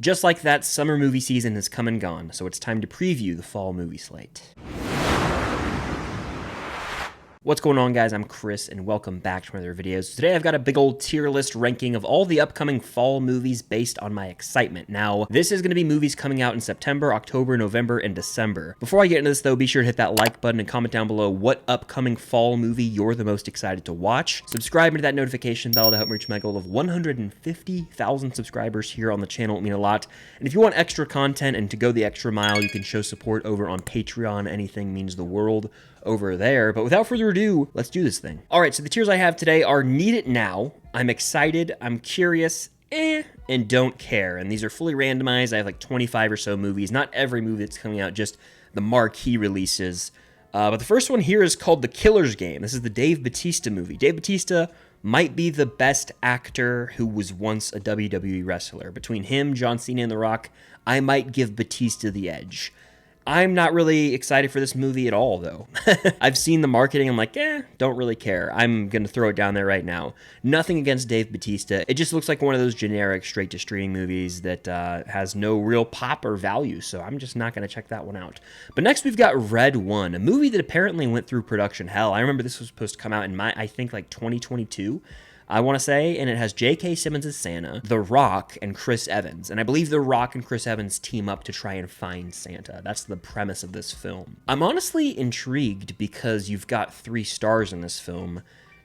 Just like that, summer movie season has come and gone, so it's time to preview the fall movie slate. What's going on, guys? I'm Chris, and welcome back to my other videos. Today I've got a big old tier list ranking of all the upcoming fall movies based on my excitement. Now, this is going to be movies coming out in September, October, November, and December. Before I get into this, though, be sure to hit that like button and comment down below what upcoming fall movie you're the most excited to watch. Subscribe to that notification bell to help me reach my goal of 150,000 subscribers here on the channel. It would mean a lot. And if you want extra content and to go the extra mile, you can show support over on Patreon. Anything means the world over there. But without further ado, let's do this thing. All right, so the tiers I have today are Need It Now, I'm Excited, I'm Curious, and Don't Care. And these are fully randomized. I have like 25 or so movies. Not every movie that's coming out, just the marquee releases. But the first one here is called The Killer's Game. This is the Dave Bautista movie. Dave Bautista might be the best actor who was once a WWE wrestler. Between him, John Cena, and The Rock, I might give Bautista the edge. I'm not really excited for this movie at all, though. I've seen the marketing. I'm like, don't really care. I'm going to throw it down there right now. Nothing against Dave Bautista. It just looks like one of those generic straight-to-streaming movies that has no real pop or value, so I'm just not going to check that one out. But next we've got Red One, a movie that apparently went through production hell. I remember this was supposed to come out in I think, like 2022. I want to say, and it has J.K. Simmons as Santa, The Rock, and Chris Evans. And I believe The Rock and Chris Evans team up to try and find Santa. That's the premise of this film. I'm honestly intrigued because you've got 3 stars in this film,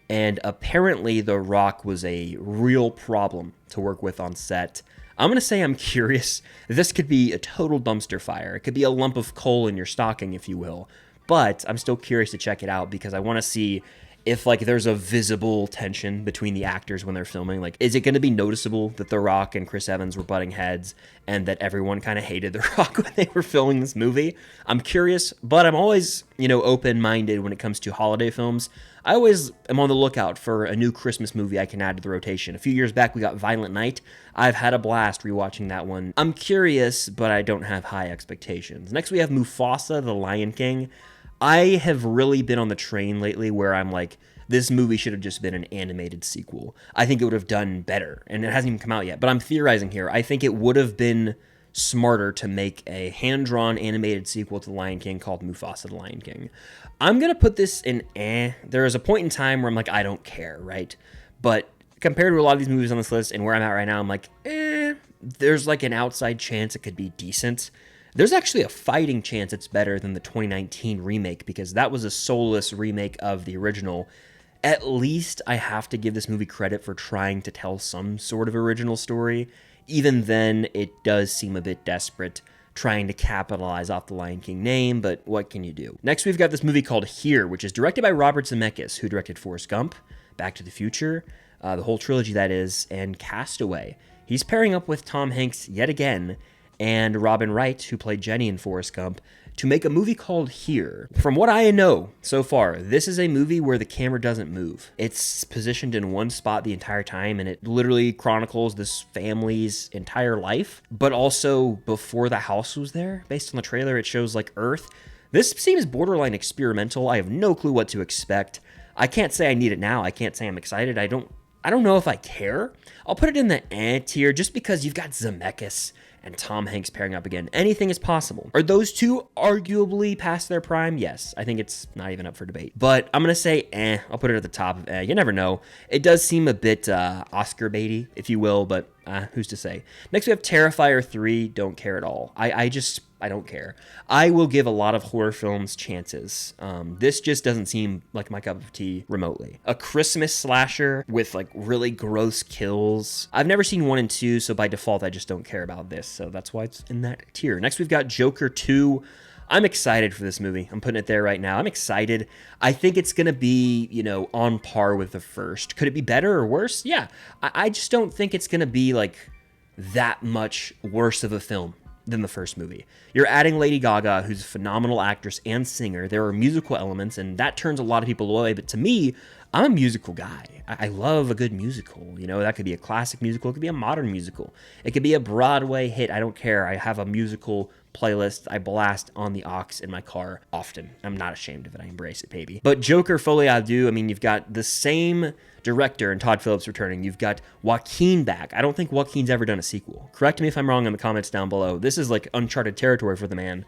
and apparently The Rock was a real problem to work with on set. I'm going to say I'm curious. This could be a total dumpster fire. It could be a lump of coal in your stocking, if you will. But I'm still curious to check it out because I want to see if like there's a visible tension between the actors when they're filming. Like, is it going to be noticeable that The Rock and Chris Evans were butting heads and that everyone kind of hated The Rock when they were filming this movie? I'm curious, but I'm always, open-minded when it comes to holiday films. I always am on the lookout for a new Christmas movie I can add to the rotation. A few years back, we got Violent Night. I've had a blast rewatching that one. I'm curious, but I don't have high expectations. Next, we have Mufasa, the Lion King. I have really been on the train lately where I'm like, this movie should have just been an animated sequel. I think it would have done better, and it hasn't even come out yet, but I'm theorizing here. I think it would have been smarter to make a hand-drawn animated sequel to The Lion King called Mufasa the Lion King. I'm going to put this in There is a point in time where I'm like, I don't care, right? But compared to a lot of these movies on this list and where I'm at right now, I'm like, there's like an outside chance it could be decent. There's actually a fighting chance it's better than the 2019 remake because that was a soulless remake of the original. At least I have to give this movie credit for trying to tell some sort of original story. Even then, it does seem a bit desperate, trying to capitalize off the Lion King name, but what can you do? Next, we've got this movie called Here, which is directed by Robert Zemeckis, who directed Forrest Gump, Back to the Future, the whole trilogy that is, and Castaway. He's pairing up with Tom Hanks yet again, and Robin Wright, who played Jenny in Forrest Gump, to make a movie called Here. From what I know so far, this is a movie where the camera doesn't move. It's positioned in one spot the entire time, and it literally chronicles this family's entire life, but also before the house was there. Based on the trailer, it shows like Earth. This seems borderline experimental. I have no clue what to expect. I can't say I need it now. I can't say I'm excited. I don't know if I care. I'll put it in the tier just because you've got Zemeckis and Tom Hanks pairing up again. Anything is possible. Are those two arguably past their prime? Yes. I think it's not even up for debate. But I'm going to say I'll put it at the top of You never know. It does seem a bit Oscar baity, if you will, but who's to say? Next, we have Terrifier 3, Don't Care at all. I don't care. I will give a lot of horror films chances. This just doesn't seem like my cup of tea remotely. A Christmas slasher with like really gross kills. I've never seen 1 and 2, so by default, I just don't care about this. So that's why it's in that tier. Next, we've got Joker 2. I'm excited for this movie. I'm putting it there right now. I'm excited. I think it's going to be, on par with the first. Could it be better or worse? Yeah. I just don't think it's going to be like that much worse of a film than the first movie. You're adding Lady Gaga, who's a phenomenal actress and singer. There are musical elements, and that turns a lot of people away. But to me, I'm a musical guy. I love a good musical. You know, that could be a classic musical. It could be a modern musical. It could be a Broadway hit. I don't care. I have a musical playlist I blast on the aux in my car often. I'm not ashamed of it. I embrace it, baby. But Joker, Folie à Deux, I mean, you've got the same director and Todd Phillips returning. You've got Joaquin back. I don't think Joaquin's ever done a sequel. Correct me if I'm wrong in the comments down below. This is like uncharted territory for the man.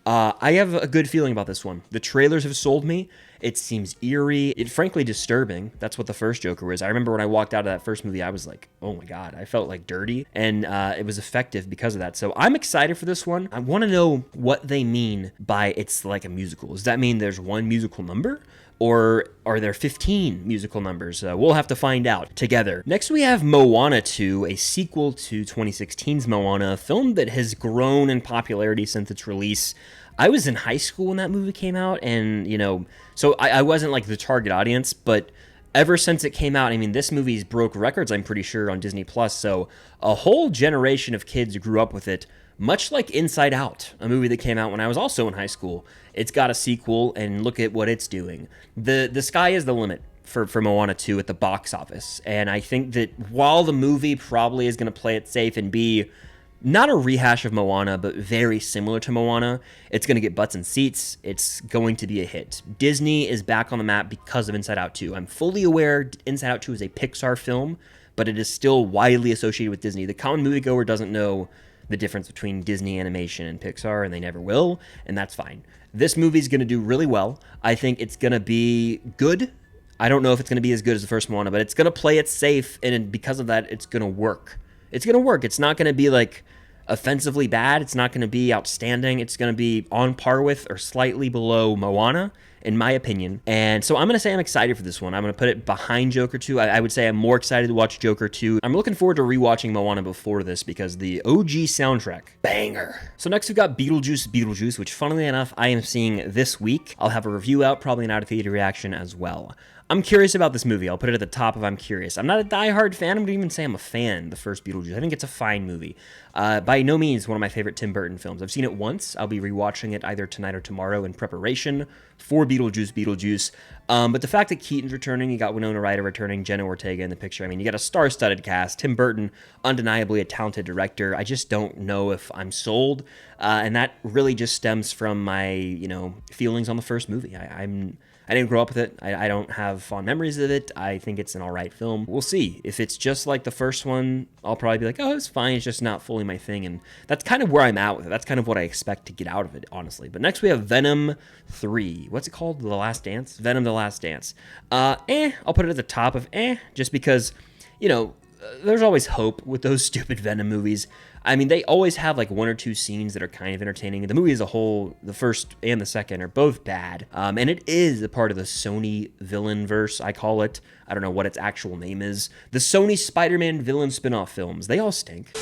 I have a good feeling about this one. The trailers have sold me. It seems eerie. It's frankly disturbing. That's what the first Joker was. I remember when I walked out of that first movie, I was like, oh my God, I felt like dirty. And it was effective because of that. So I'm excited for this one. I want to know what they mean by it's like a musical. Does that mean there's one musical number? Or are there 15 musical numbers? We'll have to find out together. Next, we have Moana 2, a sequel to 2016's Moana, a film that has grown in popularity since its release. I was in high school when that movie came out, and, you know, so I wasn't like the target audience, but ever since it came out, I mean, this movie's broke records, I'm pretty sure, on Disney+, so a whole generation of kids grew up with it. Much like Inside Out, a movie that came out when I was also in high school. It's got a sequel, and look at what it's doing. The sky is the limit for Moana 2 at the box office. And I think that while the movie probably is going to play it safe and be not a rehash of Moana, but very similar to Moana, it's going to get butts in seats. It's going to be a hit. Disney is back on the map because of Inside Out 2. I'm fully aware Inside Out 2 is a Pixar film, but it is still widely associated with Disney. The common moviegoer doesn't know the difference between Disney animation and Pixar, and they never will, and that's fine. This movie's going to do really well. I think it's going to be good. I don't know if it's going to be as good as the first Moana, but it's going to play it safe, and because of that, it's going to work. It's going to work. It's not going to be like offensively bad. It's not going to be outstanding. It's going to be on par with or slightly below Moana, in my opinion. And so I'm going to say I'm excited for this one. I'm going to put it behind Joker 2. I would say I'm more excited to watch Joker 2. I'm looking forward to rewatching Moana before this because the OG soundtrack, banger. So next we've got Beetlejuice, which funnily enough, I am seeing this week. I'll have a review out, probably an out-of-theater reaction as well. I'm curious about this movie. I'll put it at the top of I'm curious. I'm not a diehard fan. I wouldn't even say I'm a fan, the first Beetlejuice. I think it's a fine movie. By no means one of my favorite Tim Burton films. I've seen it once. I'll be rewatching it either tonight or tomorrow in preparation for Beetlejuice. But the fact that Keaton's returning, you got Winona Ryder returning, Jenna Ortega in the picture. I mean, you got a star-studded cast. Tim Burton, undeniably a talented director. I just don't know if I'm sold. And that really just stems from my, you know, feelings on the first movie. I didn't grow up with it. I don't have fond memories of it. I think it's an all right film. We'll see. If it's just like the first one, I'll probably be like, oh, it's fine. It's just not fully my thing. And that's kind of where I'm at with it. That's kind of what I expect to get out of it, honestly. But next we have Venom 3. What's it called? The Last Dance? Venom The Last Dance. I'll put it at the top of just because, you know, there's always hope with those stupid Venom movies. I mean, they always have like one or two scenes that are kind of entertaining. The movie as a whole, the first and the second, are both bad. And it is a part of the Sony villain verse, I call it. I don't know what its actual name is. The Sony Spider-Man villain spin-off films. They all stink.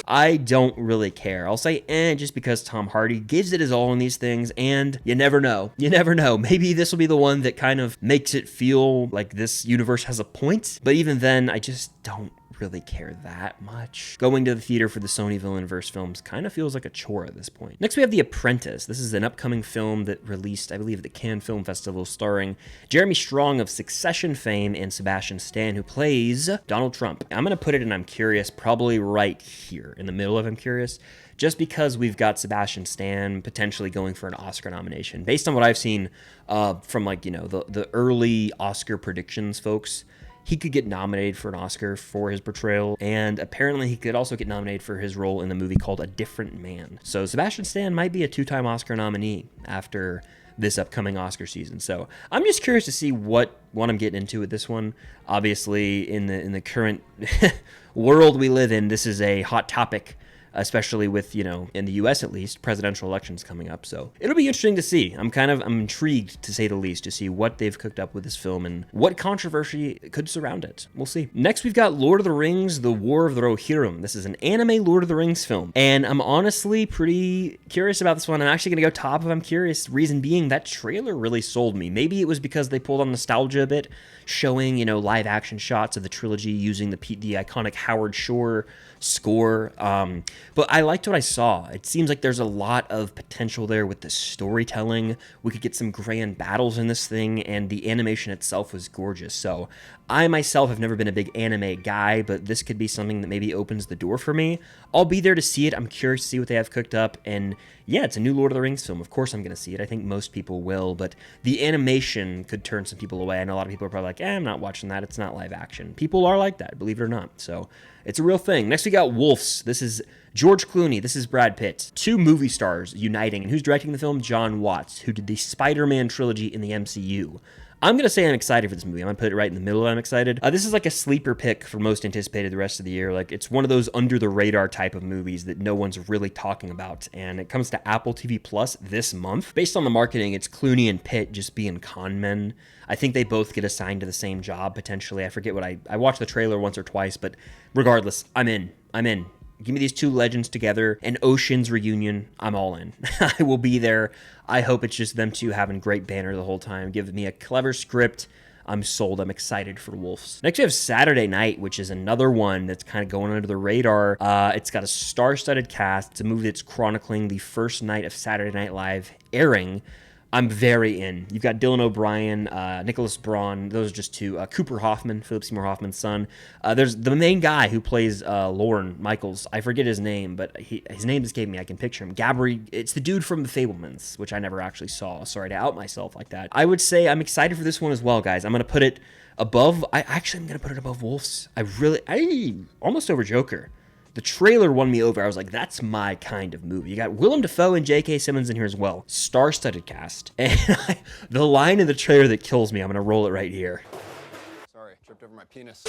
I don't really care. I'll say just because Tom Hardy gives it his all in these things, and you never know. You never know. Maybe this will be the one that kind of makes it feel like this universe has a point. But even then, I just don't really care that much. Going to the theater for the Sony Villainverse films kind of feels like a chore at this point. Next, we have The Apprentice. This is an upcoming film that released, I believe, at the Cannes Film Festival, starring Jeremy Strong of Succession fame and Sebastian Stan, who plays Donald Trump. I'm going to put it in I'm Curious probably right here in the middle of I'm Curious, just because we've got Sebastian Stan potentially going for an Oscar nomination. Based on what I've seen from, like, you know, the early Oscar predictions, folks, he could get nominated for an Oscar for his portrayal, and apparently he could also get nominated for his role in the movie called A Different Man. So Sebastian Stan might be a two-time Oscar nominee after this upcoming Oscar season. So I'm just curious to see what I'm getting into with this one. Obviously, in the current world we live in, this is a hot topic, especially with, you know, in the US at least, presidential elections coming up. So it'll be interesting to see. I'm intrigued, to say the least, to see what they've cooked up with this film and what controversy could surround it. We'll see. Next, we've got Lord of the Rings, The War of the Rohirrim. This is an anime Lord of the Rings film, and I'm honestly pretty curious about this one. I'm actually gonna go top of I'm curious, reason being that trailer really sold me. Maybe it was because they pulled on nostalgia a bit, showing, you know, live action shots of the trilogy using the iconic Howard Shore score. But I liked what I saw. It seems like there's a lot of potential there with the storytelling. We could get some grand battles in this thing, and the animation itself was gorgeous. So I myself have never been a big anime guy, but this could be something that maybe opens the door for me. I'll be there to see it. I'm curious to see what they have cooked up, and yeah, it's a new Lord of the Rings film. Of course I'm going to see it. I think most people will, but the animation could turn some people away. I know a lot of people are probably like, I'm not watching that. It's not live action. People are like that, believe it or not. So it's a real thing. Next we got Wolves. This is George Clooney. This is Brad Pitt. Two movie stars uniting. And who's directing the film? John Watts, who did the Spider-Man trilogy in the MCU. I'm going to say I'm excited for this movie. I'm going to put it right in the middle. I'm excited. This is like a sleeper pick for most anticipated the rest of the year. Like, it's one of those under the radar type of movies that no one's really talking about. And it comes to Apple TV Plus this month. Based on the marketing, it's Clooney and Pitt just being con men. I think they both get assigned to the same job potentially. I forget what I watched the trailer once or twice, but regardless, I'm in. Give me these two legends together, an Ocean's reunion. I'm all in. I will be there. I hope it's just them two having great banter the whole time. Give me a clever script. I'm sold. I'm excited for Wolves. Next, we have Saturday Night, which is another one that's kind of going under the radar. It's got a star-studded cast. It's a movie that's chronicling the first night of Saturday Night Live airing. I'm very in. You've got Dylan O'Brien, Nicholas Braun. Those are just two. Cooper Hoffman, Philip Seymour Hoffman's son. There's the main guy who plays Lorne Michaels. I forget his name, but his name escaped me. I can picture him. Gabriel. It's the dude from The Fabelmans, which I never actually saw. Sorry to out myself like that. I would say I'm excited for this one as well, guys. I'm going to put it above. I'm going to put it above Wolves. I almost over Joker. The trailer won me over. I was like, that's my kind of movie. You got Willem Dafoe and J.K. Simmons in here as well. Star-studded cast. And the line in the trailer that kills me, I'm going to roll it right here. Sorry, tripped over my penis.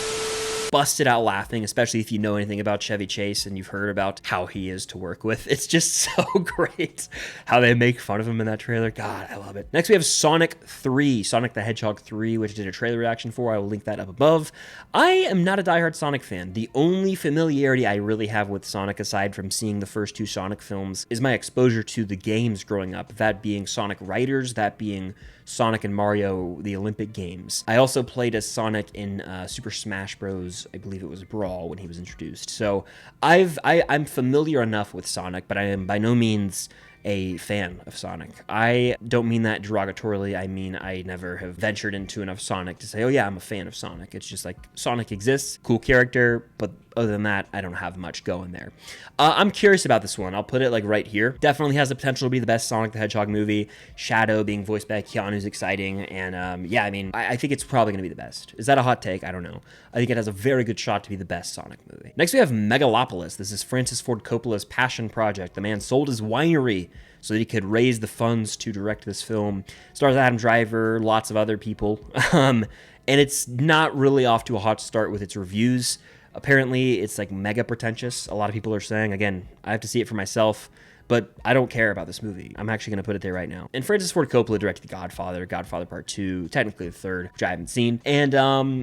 Busted out laughing, especially if you know anything about Chevy Chase and you've heard about how he is to work with. It's just so great how they make fun of him in that trailer. God, I love it. Next, we have Sonic 3, Sonic the Hedgehog 3, which I did a trailer reaction for. I will link that up above. I am not a diehard Sonic fan. The only familiarity I really have with Sonic, aside from seeing the first two Sonic films, is my exposure to the games growing up, that being Sonic Riders, that being Sonic and Mario, the Olympic Games. I also played as Sonic in Super Smash Bros. I believe it was Brawl when he was introduced. So I'm familiar enough with Sonic, but I am by no means a fan of Sonic. I don't mean that derogatorily. I mean, I never have ventured into enough Sonic to say, oh yeah, I'm a fan of Sonic. It's just like Sonic exists, cool character, but other than that, I don't have much going there. I'm curious about this one. I'll put it like right here. Definitely has the potential to be the best Sonic the Hedgehog movie. Shadow being voiced by Keanu is exciting. And yeah, I mean, I think it's probably going to be the best. Is that a hot take? I don't know. I think it has a very good shot to be the best Sonic movie. Next, we have Megalopolis. This is Francis Ford Coppola's passion project. The man sold his winery so that he could raise the funds to direct this film. Stars Adam Driver, lots of other people. And it's not really off to a hot start with its reviews. Apparently, it's like mega pretentious. A lot of people are saying, again, I have to see it for myself, but I don't care about this movie. I'm actually going to put it there right now. And Francis Ford Coppola directed The Godfather, Godfather Part 2, technically the third, which I haven't seen, and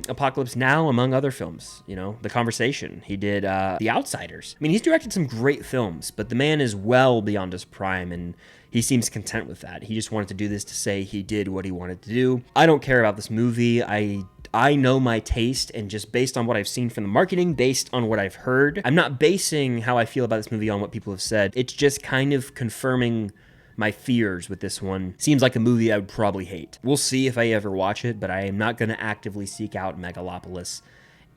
Apocalypse Now, among other films. You know, The Conversation. He did The Outsiders. I mean, he's directed some great films, but the man is well beyond his prime, and he seems content with that. He just wanted to do this to say he did what he wanted to do. I don't care about this movie. I know my taste, and just based on what I've seen from the marketing, based on what I've heard, I'm not basing how I feel about this movie on what people have said. It's just kind of confirming my fears with this one. Seems like a movie I would probably hate. We'll see if I ever watch it, but I am not going to actively seek out Megalopolis.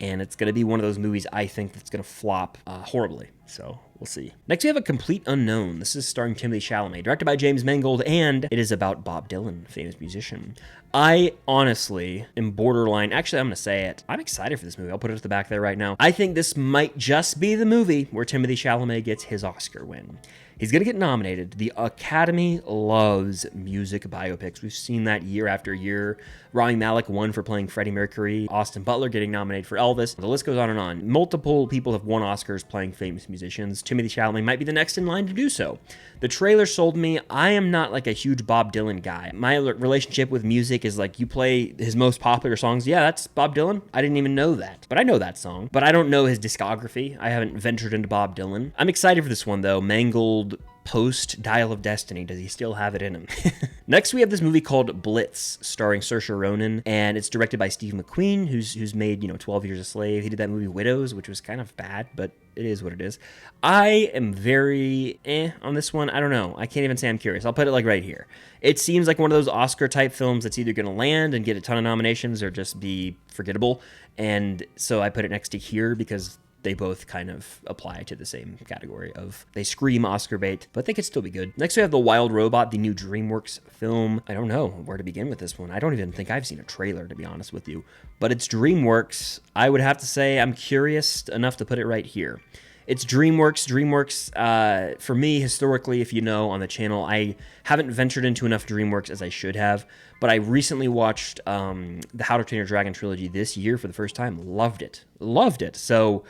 And it's going to be one of those movies I think that's going to flop horribly. So we'll see. Next, we have A Complete Unknown. This is starring Timothée Chalamet, directed by James Mangold, and it is about Bob Dylan, famous musician. I honestly am borderline. Actually, I'm going to say it. I'm excited for this movie. I'll put it at the back there right now. I think this might just be the movie where Timothée Chalamet gets his Oscar win. He's going to get nominated. The Academy loves music biopics. We've seen that year after year. Rami Malek won for playing Freddie Mercury. Austin Butler getting nominated for Elvis. The list goes on and on. Multiple people have won Oscars playing famous musicians. Timothée Chalamet might be the next in line to do so. The trailer sold me. I am not like a huge Bob Dylan guy. My relationship with music is like, you play his most popular songs. Yeah, that's Bob Dylan. I didn't even know that. But I know that song. But I don't know his discography. I haven't ventured into Bob Dylan. I'm excited for this one, though. Mangold post Dial of Destiny. Does he still have it in him? Next, we have this movie called Blitz, starring Saoirse Ronan, and it's directed by Steve McQueen, who's made, 12 Years a Slave. He did that movie Widows, which was kind of bad, but it is what it is. I am very on this one. I don't know. I can't even say I'm curious. I'll put it like right here. It seems like one of those Oscar-type films that's either going to land and get a ton of nominations or just be forgettable, and so I put it next to here because they both kind of apply to the same category of they scream Oscar bait, but they could still be good. Next, we have The Wild Robot, the new DreamWorks film. I don't know where to begin with this one. I don't even think I've seen a trailer, to be honest with you, but it's DreamWorks. I would have to say I'm curious enough to put it right here. It's DreamWorks. DreamWorks, for me, historically, if you know, on the channel, I haven't ventured into enough DreamWorks as I should have, but I recently watched the How to Train Your Dragon trilogy this year for the first time. Loved it. So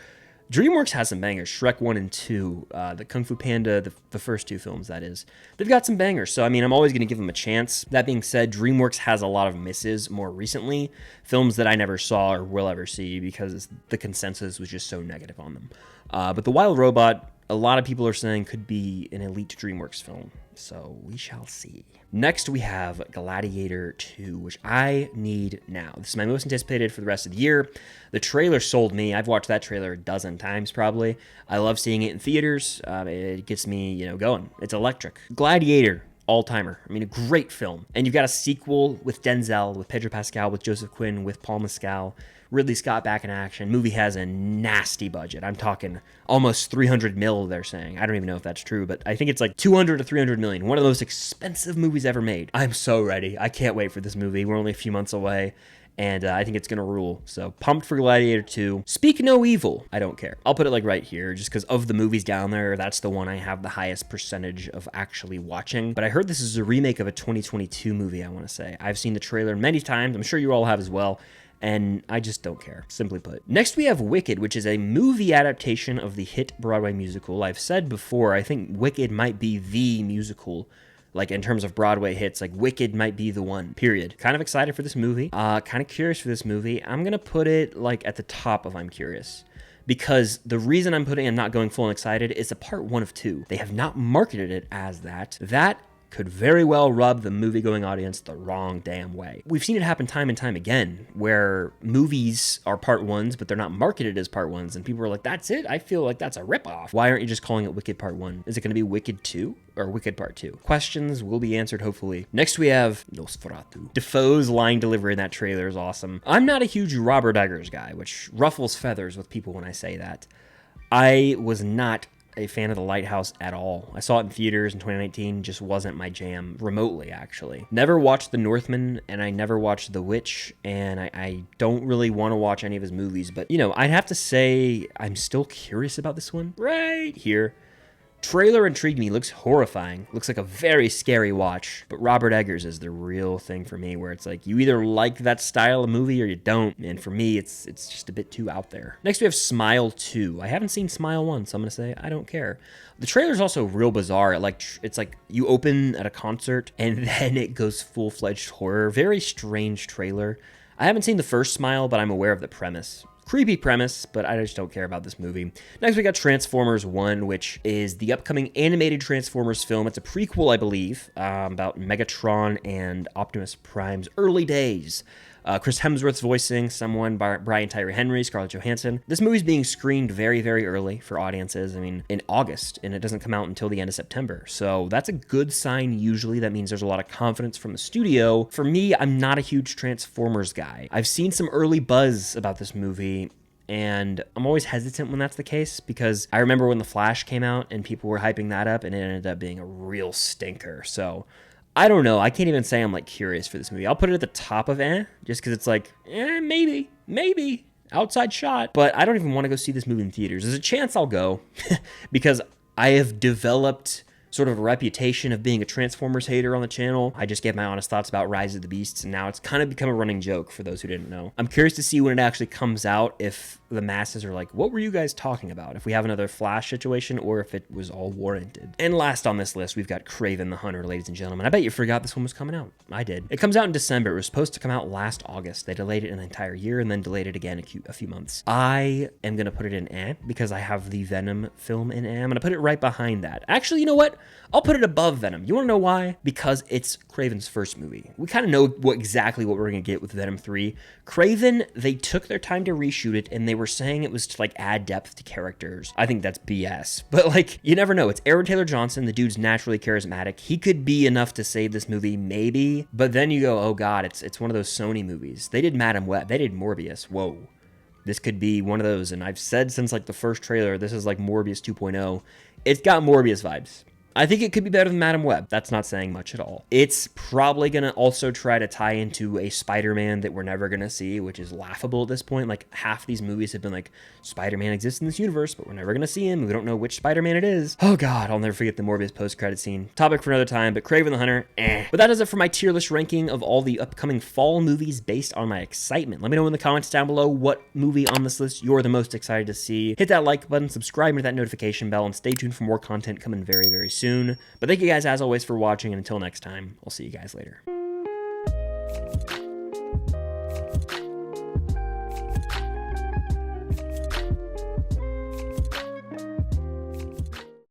DreamWorks has some bangers. Shrek 1 and 2, the Kung Fu Panda, the first two films, that is. They've got some bangers, so I mean, I'm always going to give them a chance. That being said, DreamWorks has a lot of misses more recently, films that I never saw or will ever see because the consensus was just so negative on them. But The Wild Robot, a lot of people are saying could be an elite DreamWorks film, so we shall see. Next, we have Gladiator 2, which I need now. This is my most anticipated for the rest of the year. The trailer sold me. I've watched that trailer a dozen times, probably. I love seeing it in theaters. It gets me, going. It's electric. Gladiator, all-timer. I mean, a great film. And you've got a sequel with Denzel, with Pedro Pascal, with Joseph Quinn, with Paul Mescal. Ridley Scott back in action. Movie has a nasty budget. I'm talking almost 300 mil, they're saying. I don't even know if that's true, but I think it's like 200 to 300 million. One of the most expensive movies ever made. I'm so ready. I can't wait for this movie. We're only a few months away, and I think it's going to rule. So pumped for Gladiator 2. Speak no evil. I don't care. I'll put it like right here, just because of the movies down there, that's the one I have the highest percentage of actually watching. But I heard this is a remake of a 2022 movie, I want to say. I've seen the trailer many times. I'm sure you all have as well. And I just don't care, simply put. Next, we have Wicked, which is a movie adaptation of the hit Broadway musical. I've said before, I think Wicked might be the musical, like in terms of Broadway hits, like Wicked might be the one, period. Kind of excited for this movie, kind of curious for this movie. I'm gonna put it like at the top of I'm curious. Because the reason I'm not going full and excited is a part 1 of 2. They have not marketed it as that. That could very well rub the movie-going audience the wrong damn way. We've seen it happen time and time again, where movies are part 1s, but they're not marketed as part 1s, and people are like, that's it? I feel like that's a ripoff. Why aren't you just calling it Wicked Part 1? Is it going to be Wicked 2 or Wicked Part 2? Questions will be answered, hopefully. Next, we have Nosferatu. Defoe's line delivery in that trailer is awesome. I'm not a huge Robert Eggers guy, which ruffles feathers with people when I say that. I was not a fan of The Lighthouse at all. I saw it in theaters in 2019, just wasn't my jam, remotely actually. Never watched The Northman, and I never watched The Witch, and I don't really want to watch any of his movies, but I'd have to say I'm still curious about this one right here. Trailer intrigued me, looks horrifying, looks like a very scary watch, but Robert Eggers is the real thing for me, where it's like you either like that style of movie or you don't, and for me it's just a bit too out there. Next we have Smile 2. I haven't seen Smile 1, so I'm gonna say I don't care. The trailer's also real bizarre. It's like you open at a concert and then it goes full-fledged horror. Very strange trailer. I haven't seen the first Smile, but I'm aware of the premise. Creepy premise, but I just don't care about this movie. Next, we got Transformers 1, which is the upcoming animated Transformers film. It's a prequel, I believe, about Megatron and Optimus Prime's early days. Chris Hemsworth's voicing someone, Brian Tyree Henry, Scarlett Johansson. This movie's being screened very, very early for audiences. I mean, in August, and it doesn't come out until the end of September. So that's a good sign usually. That means there's a lot of confidence from the studio. For me, I'm not a huge Transformers guy. I've seen some early buzz about this movie, and I'm always hesitant when that's the case, because I remember when The Flash came out and people were hyping that up, and it ended up being a real stinker. So I don't know. I can't even say I'm curious for this movie. I'll put it at the top of just because it's maybe outside shot. But I don't even want to go see this movie in theaters. There's a chance I'll go because I have developed sort of a reputation of being a Transformers hater on the channel. I just gave my honest thoughts about Rise of the Beasts, and now it's kind of become a running joke for those who didn't know. I'm curious to see when it actually comes out, if the masses are like, what were you guys talking about? If we have another Flash situation, or if it was all warranted. And last on this list, we've got Kraven the Hunter, ladies and gentlemen. I bet you forgot this one was coming out. I did. It comes out in December. It was supposed to come out last August. They delayed it an entire year and then delayed it again a few months. I am going to put it in because I have the Venom film in I'm going to put it right behind that. Actually, you know what? I'll put it above Venom. You want to know why? Because it's Craven's first movie. We kind of know exactly what we're going to get with Venom 3. Craven, they took their time to reshoot it, and they were saying it was to like add depth to characters. I think that's BS. But like, you never know. It's Aaron Taylor Johnson. The dude's naturally charismatic. He could be enough to save this movie, maybe. But then you go, oh God, it's one of those Sony movies. They did Madam Web. They did Morbius. Whoa. This could be one of those. And I've said since like the first trailer, this is like Morbius 2.0. It's got Morbius vibes. I think it could be better than Madam Web. That's not saying much at all. It's probably going to also try to tie into a Spider-Man that we're never going to see, which is laughable at this point. Like, half these movies have been like, Spider-Man exists in this universe, but we're never going to see him. We don't know which Spider-Man it is. Oh God, I'll never forget the Morbius post-credit scene. Topic for another time, but Kraven the Hunter, eh. But that does it for my tier list ranking of all the upcoming fall movies based on my excitement. Let me know in the comments down below what movie on this list you're the most excited to see. Hit that like button, subscribe to that notification bell, and stay tuned for more content coming very, very soon. But thank you guys as always for watching, and until next time, I'll see you guys later.